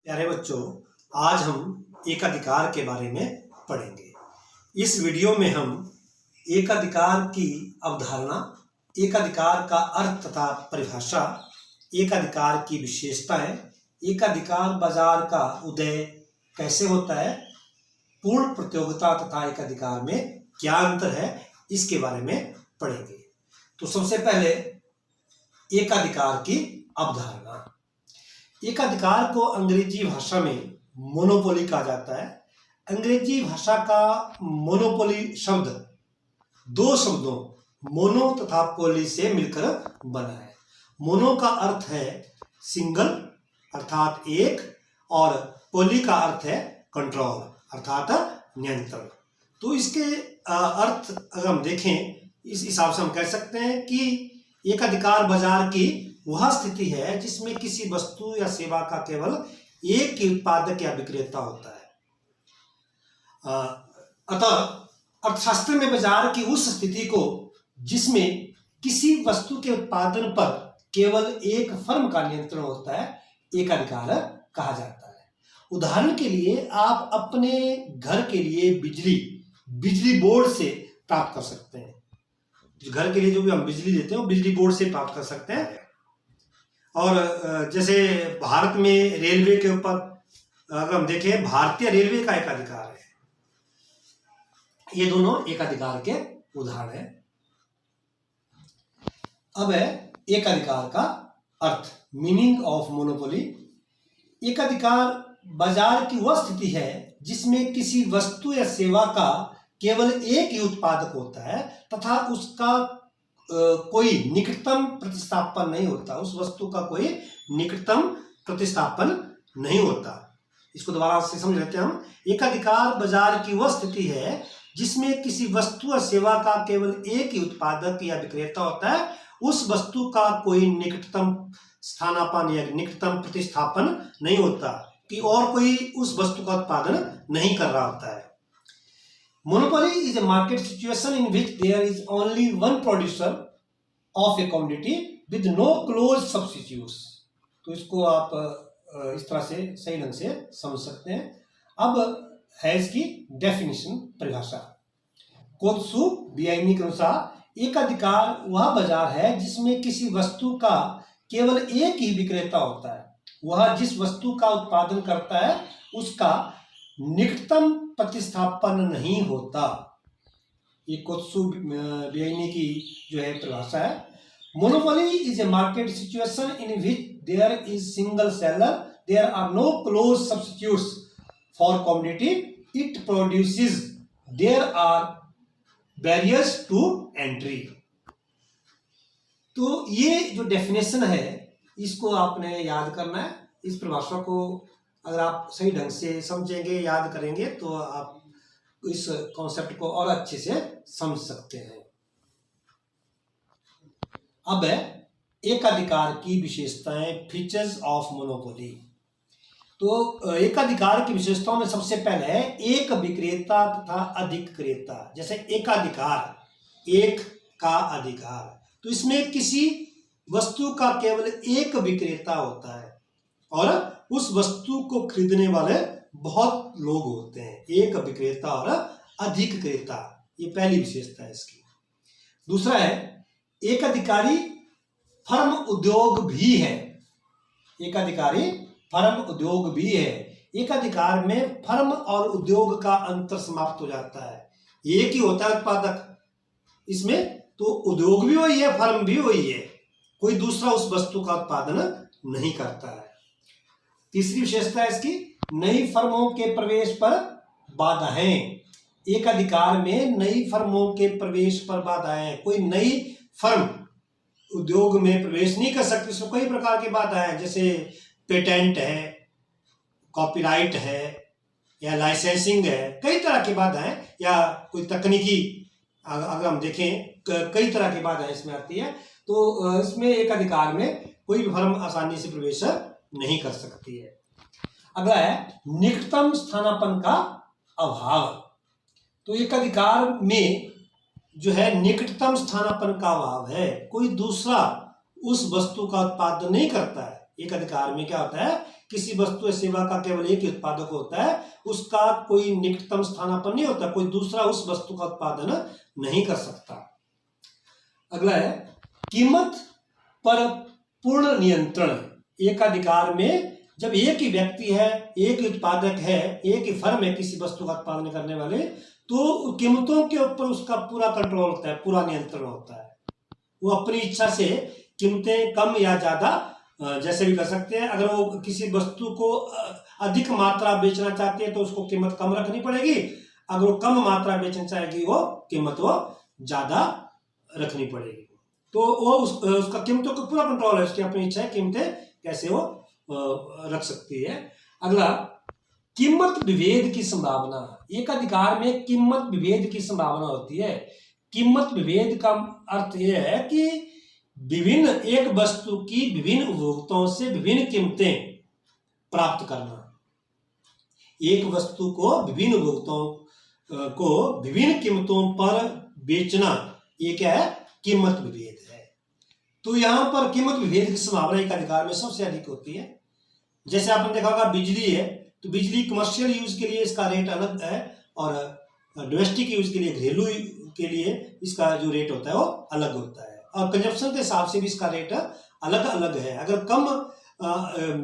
प्यारे बच्चों, आज हम एकाधिकार के बारे में पढ़ेंगे। इस वीडियो में हम एकाधिकार की अवधारणा, एकाधिकार का अर्थ तथा परिभाषा, एकाधिकार की विशेषताएं, एकाधिकार बाजार का उदय कैसे होता है, पूर्ण प्रतियोगिता तथा एकाधिकार में क्या अंतर है, इसके बारे में पढ़ेंगे। तो सबसे पहले एकाधिकार की अवधारणा। एकाधिकार को अंग्रेजी भाषा में मोनोपोली कहा जाता है। अंग्रेजी भाषा का मोनोपोली शब्द दो शब्दों मोनो तथा पोली से मिलकर बना है। मोनो का अर्थ है सिंगल अर्थात एक, और पोली का अर्थ है कंट्रोल अर्थात नियंत्रण। तो इसके अर्थ अगर हम देखें, इस हिसाब से हम कह सकते हैं कि एकाधिकार बाजार की वह स्थिति है जिसमें किसी वस्तु या सेवा का केवल एक ही उत्पादक या विक्रेता होता है। अतः अर्थशास्त्र में बाजार की उस स्थिति को जिसमें किसी वस्तु के उत्पादन पर केवल एक फर्म का नियंत्रण होता है, एकाधिकार कहा जाता है। उदाहरण के लिए आप अपने घर के लिए बिजली बोर्ड से प्राप्त कर सकते हैं। घर के लिए जो भी हम बिजली देते हैं वो बिजली बोर्ड से प्राप्त कर सकते हैं। और जैसे भारत में रेलवे के ऊपर अगर हम देखें, भारतीय रेलवे का एकाधिकार है। ये दोनों एकाधिकार के उदाहरण हैं। अब है एकाधिकार का अर्थ, मीनिंग ऑफ मोनोपोली। एकाधिकार बाजार की वह स्थिति है जिसमें किसी वस्तु या सेवा का केवल एक ही उत्पादक होता है तथा उसका कोई निकटतम प्रतिस्थापन नहीं होता। उस वस्तु का कोई निकटतम प्रतिस्थापन नहीं होता। इसको दोबारा से समझ लेते हैं हम। एकाधिकार बाजार की वह स्थिति है जिसमें किसी वस्तु या सेवा का केवल एक ही उत्पादक या विक्रेता होता है। उस वस्तु का कोई निकटतम स्थानापन्न या निकटतम प्रतिस्थापन नहीं होता कि और कोई उस वस्तु का उत्पादन नहीं कर रहा होता है। Monopoly is a market situation in which there is only one producer of a commodity with no close substitutes। तो इसको आप इस तरह से सही ढंग से समझ सकते हैं। अब है इसकी डेफिनेशन, परिभाषा। कोत्सु बियाइनी के अनुसार एकाधिकार वह बाजार है जिसमें किसी वस्तु का केवल एक ही विक्रेता होता है। वह जिस वस्तु का उत्पादन करता है उसका निकटतम प्रतिस्थापन नहीं होता। ये कोत्सु बियाइनी की जो है परिभाषा है। Monopoly is a market situation in which there is single seller, there are no close substitutes for commodity it produces, there are barriers to entry. तो ये जो डेफिनेशन है इसको आपने याद करना है। इस परिभाषा को अगर आप सही ढंग से समझेंगे, याद करेंगे, तो आप इस कॉन्सेप्ट को और अच्छे से समझ सकते हैं। अब है एकाधिकार की विशेषताएं, फीचर्स ऑफ मोनोपोली। तो एकाधिकार की विशेषताओं में सबसे पहले है एक विक्रेता तथा अधिक क्रेता। जैसे एकाधिकार, एक का अधिकार, तो इसमें किसी वस्तु का केवल एक विक्रेता होता है और उस वस्तु को खरीदने वाले बहुत लोग होते हैं। एक विक्रेता और अधिक क्रेता, ये पहली विशेषता है इसकी। दूसरा है एकाधिकारी फर्म उद्योग भी है। एकाधिकारी फर्म उद्योग भी है। एकाधिकार में फर्म और उद्योग का अंतर समाप्त हो जाता है। एक ही होता है उत्पादक, इसमें तो उद्योग भी वही है, फर्म भी वही है, कोई दूसरा उस वस्तु का उत्पादन नहीं करता है। तीसरी विशेषता है इसकी, नई फर्मों के प्रवेश पर बाधाएं। एकाधिकार में नई फर्मों के प्रवेश पर बाधाएं। कोई नई फर्म उद्योग में प्रवेश नहीं कर सकती, उसमें कई प्रकार की बाधाएं, जैसे पेटेंट है, कॉपीराइट है, या लाइसेंसिंग है, कई तरह की बाधाएं, या कोई तकनीकी अगर हम देखें कई तरह की बाधाएं इसमें आती है। तो इसमें एकाधिकार में कोई भी फर्म आसानी से प्रवेश नहीं कर सकती है। अगला है निकटतम स्थानापन्न का अभाव। तो एकाधिकार में जो है निकटतम स्थानापन्न का अभाव है। कोई दूसरा उस वस्तु का उत्पादन नहीं करता है। एकाधिकार में क्या होता है, किसी वस्तु या सेवा का केवल एक ही उत्पादक होता है, उसका कोई निकटतम स्थानापन्न नहीं होता, कोई दूसरा उस वस्तु का उत्पादन नहीं कर सकता। अगला है कीमत पर पूर्ण नियंत्रण। एकाधिकार में जब एक ही व्यक्ति है, एक ही उत्पादक है, एक ही फर्म है किसी वस्तु का उत्पादन करने वाले, तो कीमतों के ऊपर उसका पूरा कंट्रोल होता है, पूरा नियंत्रण होता है। वो अपनी इच्छा से कीमतें कम या ज्यादा जैसे भी कर सकते हैं। अगर वो किसी वस्तु को अधिक मात्रा बेचना चाहते हैं तो उसको कीमत कम रखनी पड़ेगी, अगर वो कम मात्रा बेचना चाहेगी वो कीमत वो ज्यादा रखनी पड़ेगी। तो वो उसका कीमतों का पूरा कंट्रोल है, उसकी अपनी इच्छा है कीमतें कैसे वो रख सकती है। अगला कीमत विभेद की संभावना। एक अधिकार में कीमत विभेद की संभावना होती है। कीमत विभेद का अर्थ यह है कि विभिन्न एक वस्तु की विभिन्न उपभोक्ताओं से विभिन्न कीमतें प्राप्त करना। एक वस्तु को विभिन्न उपभोक्ताओं को विभिन्न कीमतों पर बेचना, ये क्या है? कीमत विभेद है। तो यहां पर कीमत विभेद की संभावना एक अधिकार में सबसे अधिक होती है। जैसे आपने देखा होगा बिजली है, तो बिजली कमर्शियल यूज के लिए इसका रेट अलग है और डोमेस्टिक यूज के लिए, घरेलू के लिए इसका जो रेट होता है वो अलग होता है, और कंजप्शन के हिसाब से भी इसका रेट अलग अलग है। अगर कम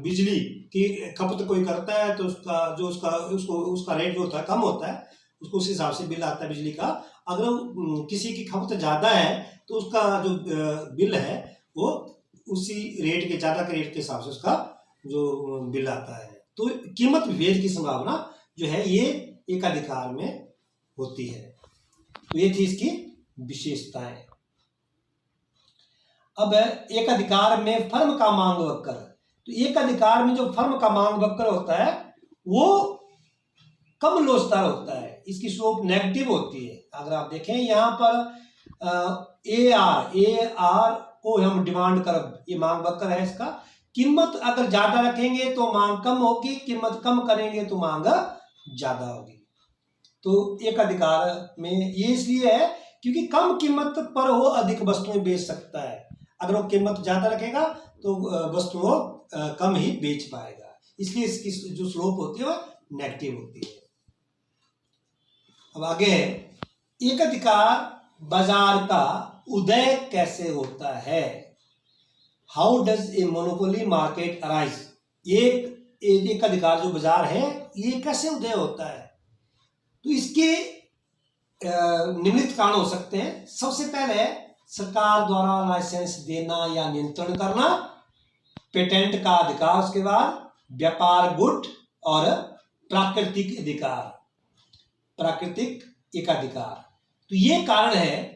बिजली की खपत कोई करता है तो उसका रेट जो होता है कम होता है, उसको उस हिसाब से बिल आता है बिजली का। अगर किसी की खपत ज्यादा है तो उसका जो बिल है वो उसी रेट के, ज्यादा के रेट के हिसाब से उसका जो बिल आता है। तो कीमत विभेद की संभावना जो है ये एक अधिकार में होती है। तो ये थी इसकी विशेषताएं। अब एक अधिकार में फर्म का मांग वक्र। तो एक अधिकार में जो फर्म का मांग वक्र होता है वो कम लोचदार होता है, इसकी स्लोप नेगेटिव होती है। अगर आप देखें यहाँ पर AR को हम डिमांड कर्व, ये मांग वक्र है इसका। कीमत अगर ज्यादा रखेंगे तो मांग कम होगी, कीमत कम करेंगे तो मांग ज्यादा होगी। तो एक अधिकार में ये इसलिए है क्योंकि कम कीमत पर वो अधिक वस्तुएं बेच सकता है, अगर वो कीमत ज्यादा रखेगा तो वस्तु वो कम ही बेच पाएगा, इसलिए इसकी जो स्लोप होती है वो नेगेटिव होती है। अब आगे है एक अधिकार बाजार का उदय कैसे होता है। How does a monopoly market arise. एक अधिकार जो बाजार है ये कैसे उदय होता है, तो इसके निम्नलिखित कारण हो सकते हैं। सबसे पहले सरकार द्वारा लाइसेंस देना या नियंत्रण करना, पेटेंट का अधिकार, उसके बाद व्यापार गुट और प्राकृतिक अधिकार, प्राकृतिक एकाधिकार। तो ये कारण है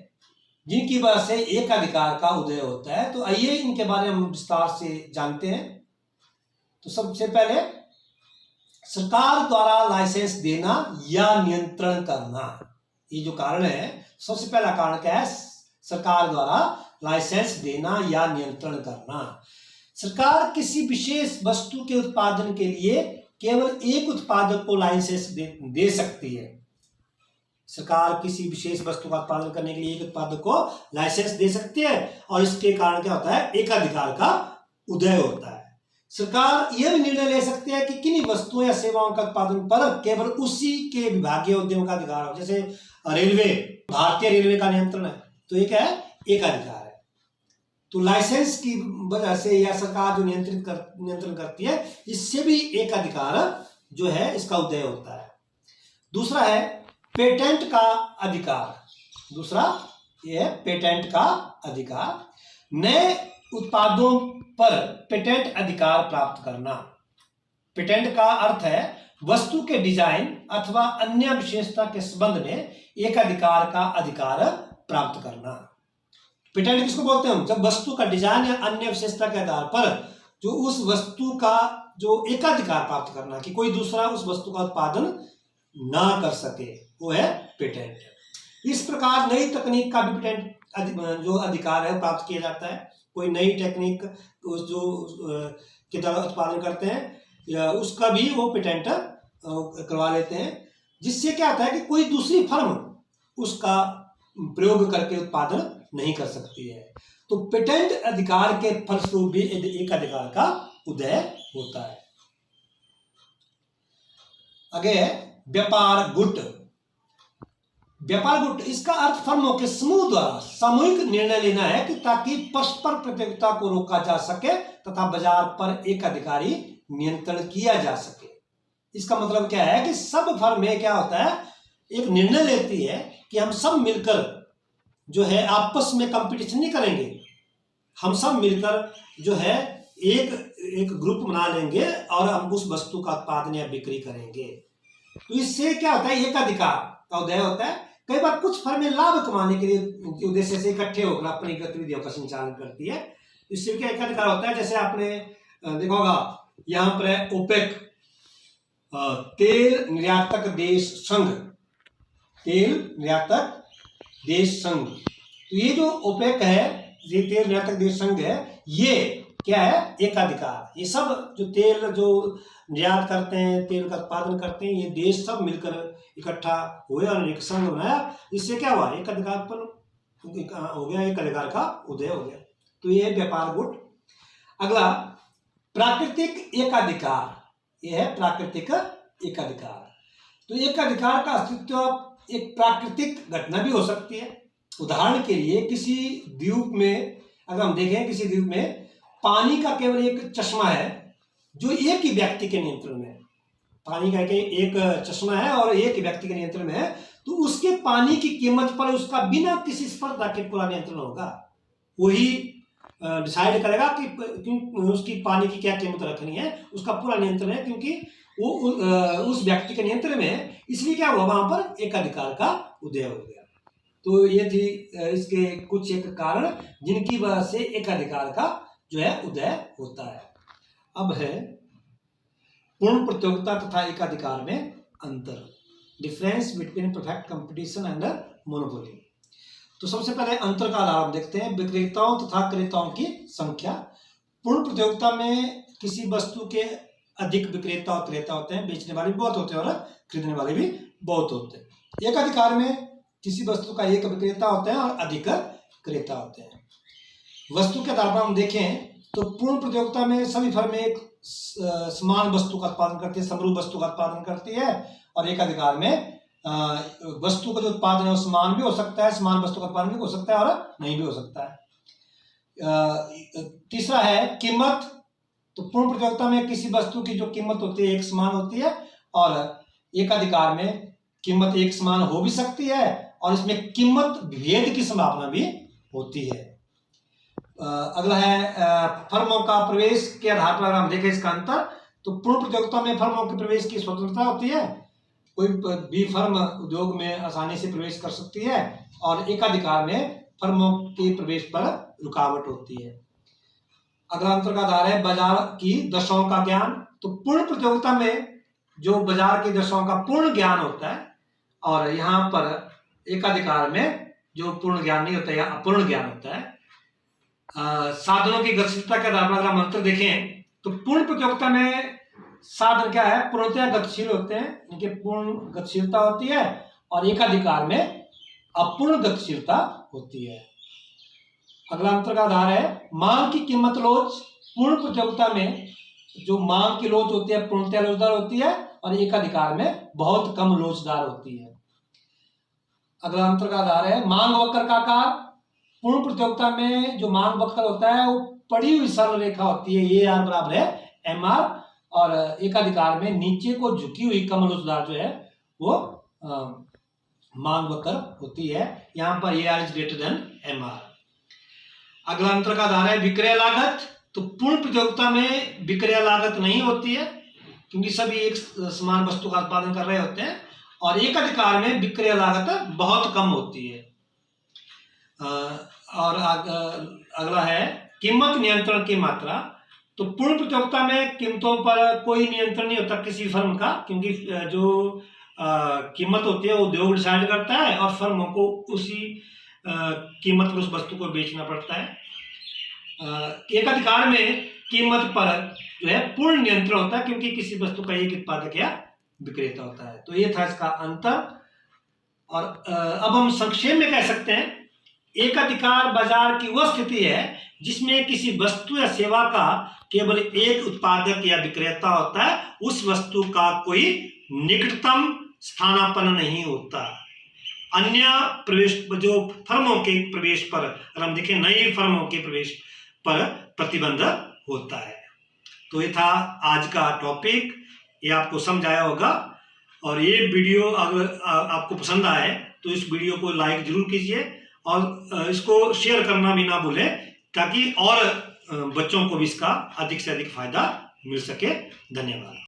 जिनकी वजह से एक अधिकार का उदय होता है। तो आइए इनके बारे में हम विस्तार से जानते हैं। तो सबसे पहले सरकार द्वारा लाइसेंस देना या नियंत्रण करना, ये जो कारण है, सबसे पहला कारण क्या है? सरकार द्वारा लाइसेंस देना या नियंत्रण करना। सरकार किसी विशेष वस्तु के उत्पादन के लिए केवल एक उत्पादक को लाइसेंस दे सकती है। सरकार किसी विशेष वस्तु का उत्पादन करने के लिए एक उत्पादक को लाइसेंस दे सकती है और इसके कारण क्या होता है? एकाधिकार का उदय होता है। सरकार यह भी निर्णय ले सकती है कि किन वस्तुओं या सेवाओं का उत्पादन पर केवल उसी के विभागीय उद्यम का अधिकार हो। जैसे रेलवे, भारतीय रेलवे का नियंत्रण है, तो ये क्या है? एकाधिकार है। तो लाइसेंस की वजह से या सरकार जो नियंत्रण करती है, इससे भी एकाधिकार जो है इसका उदय होता है। दूसरा है पेटेंट का अधिकार। दूसरा यह है पेटेंट का अधिकार, नए उत्पादों पर पेटेंट अधिकार प्राप्त करना। पेटेंट का अर्थ है वस्तु के डिजाइन अथवा अन्य विशेषता के संबंध में एक अधिकार का अधिकार प्राप्त करना। पेटेंट किसको बोलते हैं हम? जब वस्तु का डिजाइन या अन्य विशेषता के आधार पर जो उस वस्तु का जो एकाधिकार प्राप्त करना, कि कोई दूसरा उस वस्तु का उत्पादन ना कर सके, वो है पेटेंट। इस प्रकार नई तकनीक का भी पेटेंट जो अधिकार है प्राप्त किया जाता है। कोई नई टेक्निक जो के द्वारा उत्पादन करते हैं या उसका भी वो पेटेंट करवा लेते हैं, जिससे क्या होता है कि कोई दूसरी फर्म उसका प्रयोग करके उत्पादन नहीं कर सकती है। तो पेटेंट अधिकार के फलस्वरूप भी एक अधिकार का उदय होता है। आगे है व्यापार गुट। व्यापार गुट इसका अर्थ फर्मों के समूह द्वारा सामूहिक निर्णय लेना है कि ताकि परस्पर प्रतियोगिता को रोका जा सके तथा बाजार पर एकाधिकारी नियंत्रण किया जा सके। इसका मतलब क्या है कि सब फर्में क्या होता है, एक निर्णय लेती है कि हम सब मिलकर जो है आपस में कंपटीशन नहीं करेंगे, हम सब मिलकर जो है एक ग्रुप बना लेंगे और हम उस वस्तु का उत्पादन या बिक्री करेंगे। तो इससे क्या होता है, एकाधिकार का उदय होता है। कई बार कुछ फर्में लाभ कमाने के लिए उद्देश्य से इकट्ठे होकर अपनी गतिविधियों का संचालन करती है। इससे क्या एकाधिकार होता है, जैसे आपने देखा होगा यहाँ पर है ओपेक, तेल निर्यातक देश संघ, तेल निर्यातक देश संघ। तो ये जो ओपेक है, ये तेल निर्यातक देश संघ है, ये क्या है, एकाधिकार। ये सब जो तेल जो निर्यात करते हैं, तेल का उत्पादन करते हैं, ये देश सब मिलकर इकट्ठा हुए और एक संघ बनाया। इससे क्या हुआ, एकाधिकार हो गया, एकाधिकार का उदय हो गया। तो ये व्यापार गुट। अगला प्राकृतिक एकाधिकार, यह है प्राकृतिक एकाधिकार। तो एकाधिकार का अस्तित्व एक प्राकृतिक घटना भी हो सकती है। उदाहरण के लिए किसी द्वीप में अगर हम देखें, किसी द्वीप में पानी का केवल एक चश्मा है जो एक ही व्यक्ति के नियंत्रण में है। पानी का एक चश्मा है और एक ही व्यक्ति के नियंत्रण में है, तो उसके पानी की कीमत पर उसका बिना किसी स्पर्धा के पूरा नियंत्रण होगा। वही डिसाइड करेगा कि उसकी पानी की क्या कीमत रखनी है, उसका पूरा नियंत्रण है, क्योंकि वो उस व्यक्ति के नियंत्रण में है। इसलिए क्या हुआ, वहां पर एकाधिकार का उदय हो गया। तो ये थी इसके कुछ एक कारण जिनकी वजह से एकाधिकार का जो है उदय होता है। अब है पूर्ण प्रतियोगिता तथा एकाधिकार में अंतर, difference between perfect competition and monopoly. तो सबसे पहले अंतर का आधार देखते हैं, विक्रेताओं तथा क्रेताओं की संख्या। पूर्ण प्रतियोगिता में किसी वस्तु के अधिक विक्रेता और क्रेता होते हैं, बेचने वाले भी बहुत होते हैं और खरीदने वाले भी बहुत होते हैं। एकाधिकार में किसी वस्तु का एक विक्रेता होते हैं और अधिक क्रेता होते हैं। वस्तु के आधार पर हम देखें तो पूर्ण प्रतियोगिता में सभी फर्में एक समान वस्तु का उत्पादन करती है, समरूप वस्तु का उत्पादन करती है, और एकाधिकार में वस्तु का जो उत्पादन है वो समान भी हो सकता है, समान वस्तु का उत्पादन भी हो सकता है और नहीं भी हो सकता है। तीसरा है कीमत। तो पूर्ण प्रतियोगिता में किसी वस्तु की जो कीमत होती है एक समान होती है, और एकाधिकार में कीमत एक समान हो भी सकती है और इसमें कीमत भेद की संभावना भी होती है। अगला है फर्मों का प्रवेश के आधार पर अगर हम देखें इसका अंतर, तो पूर्ण प्रतियोगिता में फर्मों के प्रवेश की स्वतंत्रता होती है, कोई भी फर्म उद्योग में आसानी से प्रवेश कर सकती है, और एकाधिकार में फर्मों के प्रवेश पर रुकावट होती है। अगला अंतर का आधार है बाजार की दशाओं का ज्ञान। तो पूर्ण प्रतियोगिता में जो बाजार की दशाओं का पूर्ण ज्ञान होता है, और यहाँ पर एकाधिकार में जो पूर्ण ज्ञान नहीं होता या अपूर्ण ज्ञान होता है। साधनों की गतिशीलता के आधार पर अगर हम अंतर देखें तो पूर्ण प्रतियोगिता में साधन क्या है, पूर्णतया गतिशील होते हैं, इनकी पूर्ण गतिशीलता होती है, और एकाधिकार में अपूर्ण गतिशीलता होती है। अगला अंतर का आधार है मांग की कीमत लोच। पूर्ण प्रतियोगिता में जो मांग की लोच होती है पूर्णतया लोचदार होती है, और एकाधिकार में बहुत कम लोचदार होती है। अगला अंतर का आधार है मांग वक्र का आकार। पूर्ण प्रतियोगिता में जो मांग वक्र होता है वो पड़ी हुई सरल रेखा होती है, ये आर बराबर है एम आर, और एकाधिकार में नीचे को झुकी हुई कम लोचदार जो है वो मांग वक्र होती है। यहाँ पर A R is greater than M R. अगला अंतर का आधार है विक्रय लागत। तो पूर्ण प्रतियोगिता में विक्रय लागत नहीं होती है, क्योंकि सभी एक समान वस्तु का उत्पादन कर रहे होते हैं, और एकाधिकार में विक्रय लागत बहुत कम होती है। और अगला है कीमत नियंत्रण की मात्रा। तो पूर्ण प्रतियोगिता में कीमतों पर कोई नियंत्रण नहीं होता किसी फर्म का, क्योंकि जो कीमत होती है वो उद्योग डिसाइड करता है, और फर्मों को उसी कीमत पर उस वस्तु को बेचना पड़ता है। एकाधिकार में कीमत पर जो है पूर्ण नियंत्रण होता है, क्योंकि किसी वस्तु का एक उत्पादक या विक्रेता होता है। तो ये था इसका अंतर। और अब हम संक्षेप में कह सकते हैं एकाधिकार बाजार की वह स्थिति है जिसमें किसी वस्तु या सेवा का केवल एक उत्पादक या विक्रेता होता है, उस वस्तु का कोई निकटतम स्थानापन्न नहीं होता। अन्य प्रवेश जो फर्मों के प्रवेश पर, अगर हम देखें नई फर्मों के प्रवेश पर प्रतिबंध होता है। तो ये था आज का टॉपिक, ये आपको समझ आया होगा। और ये वीडियो अगर आपको पसंद आए तो इस वीडियो को लाइक जरूर कीजिए और इसको शेयर करना भी ना भूलें, ताकि और बच्चों को भी इसका अधिक से अधिक फायदा मिल सके। धन्यवाद।